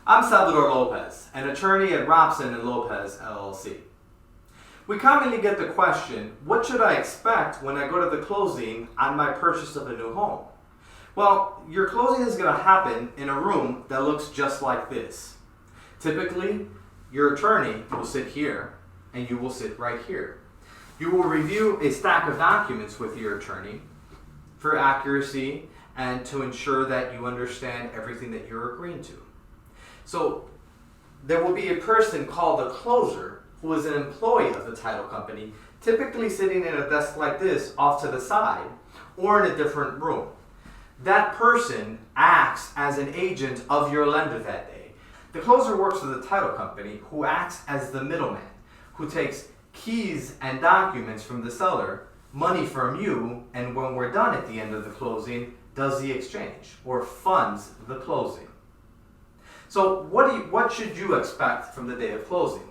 I'm Salvador Lopez, an attorney at Robson & Lopez, LLC. We commonly get the question, what should I expect when I go to the closing on my purchase of a new home? Well, your closing is going to happen in a room that looks just like this. Typically, your attorney will sit here and you will sit right here. You will review a stack of documents with your attorney for accuracy and to ensure that you understand everything that you're agreeing to. So there will be a person called a closer who is an employee of the title company, typically sitting in a desk like this off to the side or in a different room. That person acts as an agent of your lender that day. The closer works for the title company, who acts as the middleman, who takes keys and documents from the seller, money from you, and when we're done at the end of the closing, does the exchange or funds the closing. So what should you expect from the day of closing?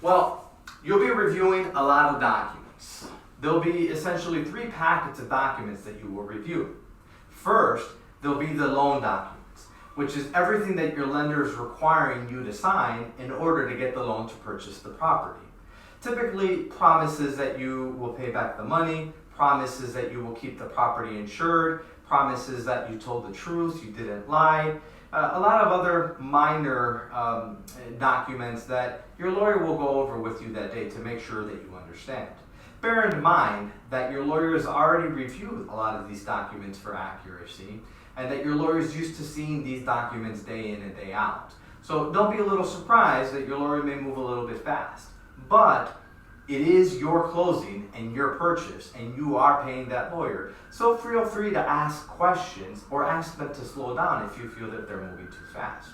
Well, you'll be reviewing a lot of documents. There'll be essentially 3 packets of documents that you will review. First, there'll be the loan documents, which is everything that your lender is requiring you to sign in order to get the loan to purchase the property. Typically, promises that you will pay back the money, promises that you will keep the property insured, promises that you told the truth, you didn't lie, a lot of other minor documents that your lawyer will go over with you that day to make sure that you understand. Bear in mind that your lawyer has already reviewed a lot of these documents for accuracy and that your lawyer is used to seeing these documents day in and day out. So don't be a little surprised that your lawyer may move a little bit fast. But it is your closing and your purchase, and you are paying that lawyer. So feel free to ask questions or ask them to slow down if you feel that they're moving too fast.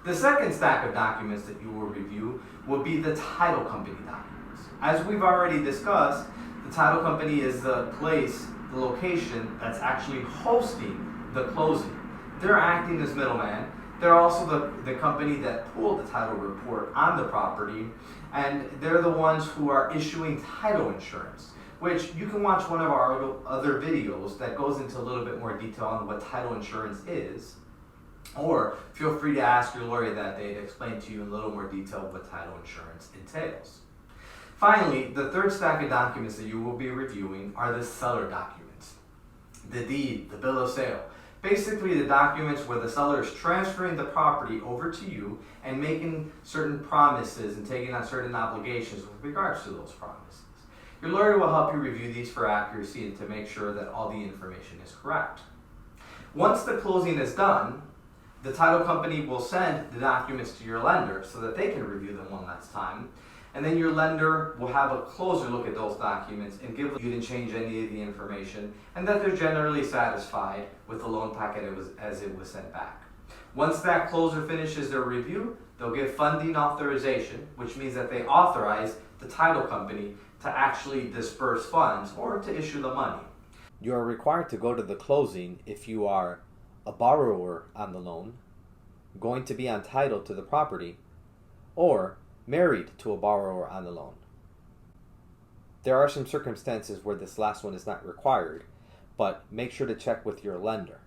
The second stack of documents that you will review will be the title company documents. As we've already discussed, the title company is the place, the location that's actually hosting the closing. They're acting as middleman. They're also the company that pulled the title report on the property, and they're the ones who are issuing title insurance, which you can watch one of our other videos that goes into a little bit more detail on what title insurance is, or feel free to ask your lawyer that day to explain to you in a little more detail what title insurance entails. Finally, the third stack of documents that you will be reviewing are the seller documents, the deed, the bill of sale. Basically, the documents where the seller is transferring the property over to you and making certain promises and taking on certain obligations with regards to those promises. Your lawyer will help you review these for accuracy and to make sure that all the information is correct. Once the closing is done, the title company will send the documents to your lender so that they can review them one last time. And then your lender will have a closer look at those documents and give you didn't change any of the information and that they're generally satisfied with the loan packet as it was sent back. Once that closer finishes their review, they'll give funding authorization, which means that they authorize the title company to actually disperse funds or to issue the money. You are required to go to the closing if you are a borrower on the loan, going to be on title to the property, or married to a borrower on the loan. There are some circumstances where this last one is not required, but make sure to check with your lender.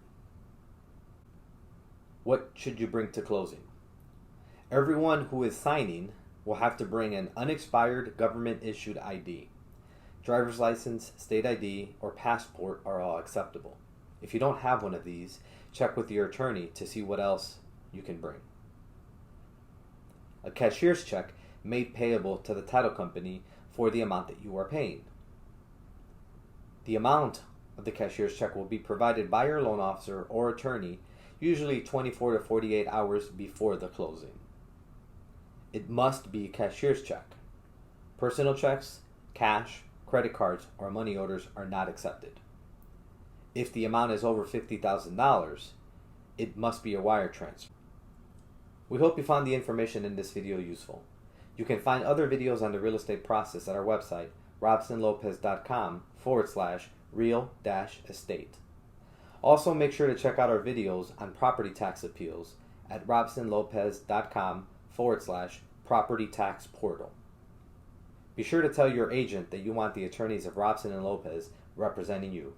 What should you bring to closing? Everyone who is signing will have to bring an unexpired government-issued ID. Driver's license, state ID, or passport are all acceptable. If you don't have one of these, check with your attorney to see what else you can bring. A cashier's check made payable to the title company for the amount that you are paying. The amount of the cashier's check will be provided by your loan officer or attorney, usually 24 to 48 hours before the closing. It must be a cashier's check. Personal checks, cash, credit cards, or money orders are not accepted. If the amount is over $50,000, it must be a wire transfer. We hope you found the information in this video useful. You can find other videos on the real estate process at our website, robsonlopez.com/real-estate. Also, make sure to check out our videos on property tax appeals at robsonlopez.com/property tax portal. Be sure to tell your agent that you want the attorneys of Robson & Lopez representing you.